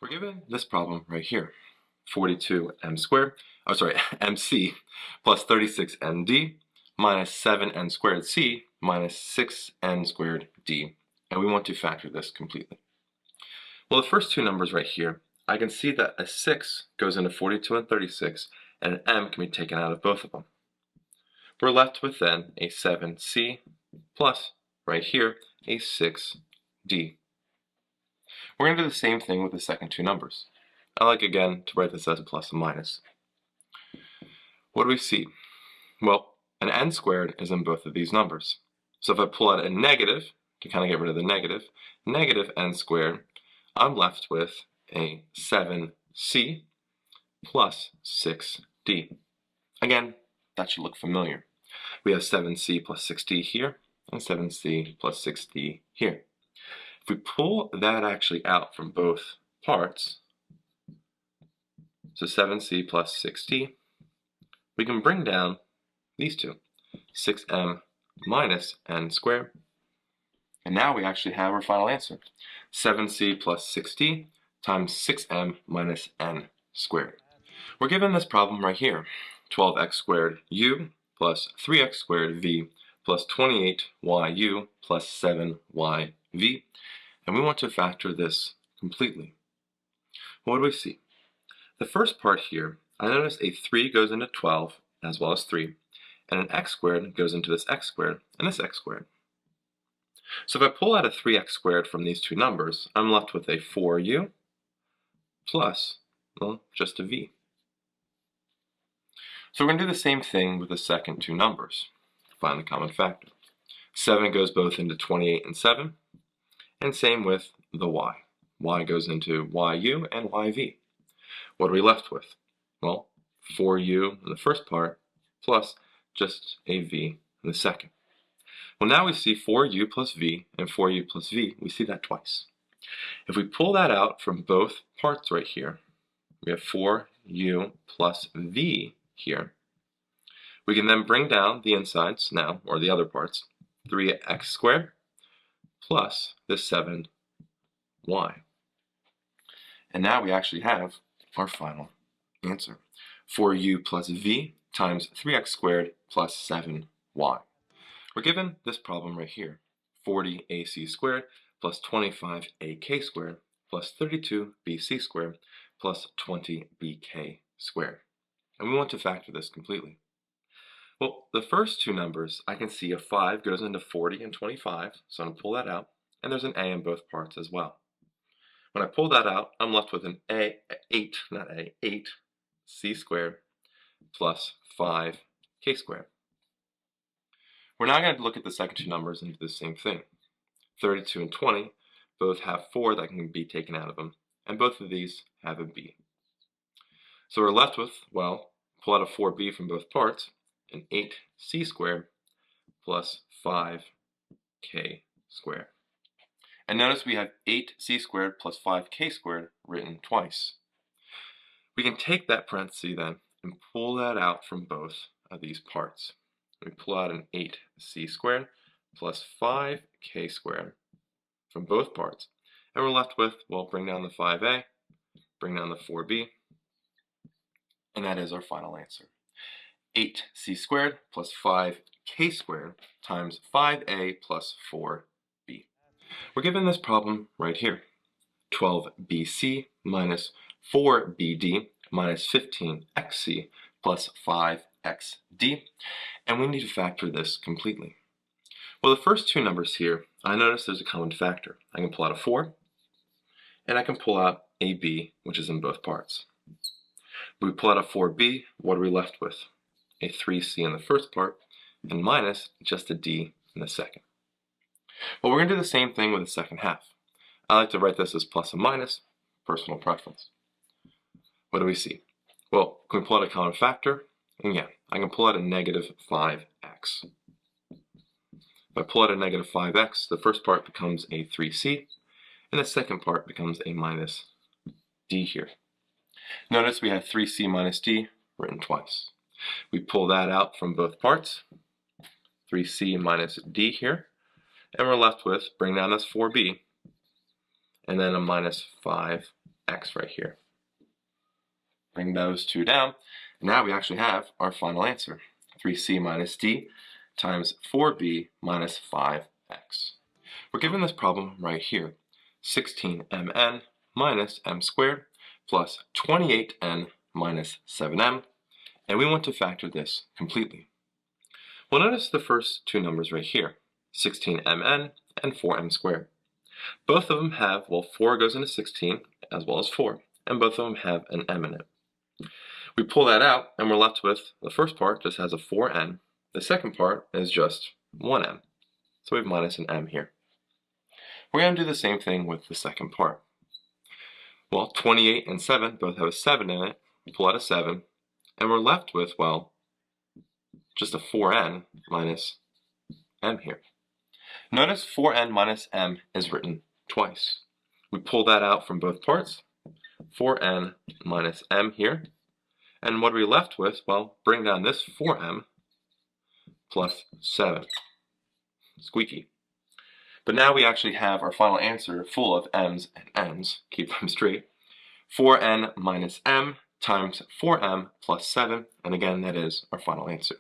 We're given this problem right here, 42m squared, mc plus 36md minus 7n squared c minus 6n squared d, and we want to factor this completely. Well, the first two numbers right here, I can see that a 6 goes into 42 and 36, and an m can be taken out of both of them. We're left with then a 7c plus, right here, a 6d. We're going to do the same thing with the second two numbers. I like, again, to write this as a plus and minus. What do we see? Well, an n squared is in both of these numbers. So if I pull out a negative, to kind of get rid of the negative n squared, I'm left with a 7c plus 6d. Again, that should look familiar. We have 7c plus 6d here, and 7c plus 6d here. If we pull that actually out from both parts, so 7c plus 6d, we can bring down these two, 6m minus n squared, and now we actually have our final answer, 7c plus 6d times 6m minus n squared. We're given this problem right here, 12x squared u plus 3x squared v plus 28yu plus 7yv, and we want to factor this completely. What do we see? The first part here, I notice a 3 goes into 12 as well as 3, and an x squared goes into this x squared and this x squared. So if I pull out a 3x squared from these two numbers, I'm left with a 4u plus, well, just a v. So we're going to do the same thing with the second two numbers. Find the common factor. 7 goes both into 28 and 7, and same with the y. Y goes into yu and yv. What are we left with? Well, 4u in the first part plus just a v in the second. Well, now we see 4u plus v and 4u plus v. We see that twice. If we pull that out from both parts right here, we have 4u plus v here. We can then bring down the insides now, or the other parts, 3x squared plus this 7y. And now we actually have our final answer, 4u plus v times 3x squared plus 7y. We're given this problem right here, 40ac squared plus 25ak squared plus 32bc squared plus 20bk squared. And we want to factor this completely. Well, the first two numbers, I can see a 5 goes into 40 and 25, so I'm going to pull that out, and there's an a in both parts as well. When I pull that out, I'm left with an 8c squared plus 5k squared. We're now going to look at the second two numbers and do the same thing. 32 and 20 both have 4 that can be taken out of them, and both of these have a b. So we're left with, well, pull out a 4b from both parts, an 8c squared plus 5k squared. And notice we have 8c squared plus 5k squared written twice. We can take that parenthesis then and pull that out from both of these parts. We pull out an 8c squared plus 5k squared from both parts. And we're left with, well, bring down the 5a, bring down the 4b, and that is our final answer. 8c squared plus 5k squared times 5a plus 4b. We're given this problem right here, 12bc minus 4bd minus 15xc plus 5xd, and we need to factor this completely. Well, the first two numbers here, I notice there's a common factor. I can pull out a 4, and I can pull out a b, which is in both parts. We pull out a 4b, what are we left with? A 3c in the first part, and minus just a d in the second. Well, we're going to do the same thing with the second half. I like to write this as plus and minus, personal preference. What do we see? Well, can we pull out a common factor? And yeah, I can pull out a negative 5x. If I pull out a negative 5x, the first part becomes a 3c, and the second part becomes a minus d here. Notice we have 3c minus d written twice. We pull that out from both parts, 3c minus d here, and we're left with, bring down this 4b, and then a minus 5k x right here. Bring those two down, and now we actually have our final answer, 3c minus d times 4b minus 5x. We're given this problem right here, 16mn minus m squared plus 28n minus 7m, and we want to factor this completely. Well, notice the first two numbers right here, 16mn and 4m squared. Both of them have, well, 4 goes into 16 as well as 4, and both of them have an m in it. We pull that out, and we're left with the first part just has a 4n. The second part is just 1m. So we have minus an m here. We're going to do the same thing with the second part. Well, 28 and 7 both have a 7 in it. We pull out a 7, and we're left with, well, just a 4n minus m here. Notice 4n minus m is written twice. We pull that out from both parts, 4n minus m here. And what are we left with? Well, bring down this 4m plus 7. Squeaky. But now we actually have our final answer full of m's and n's. Keep them straight. 4n minus m times 4m plus 7. And again, that is our final answer.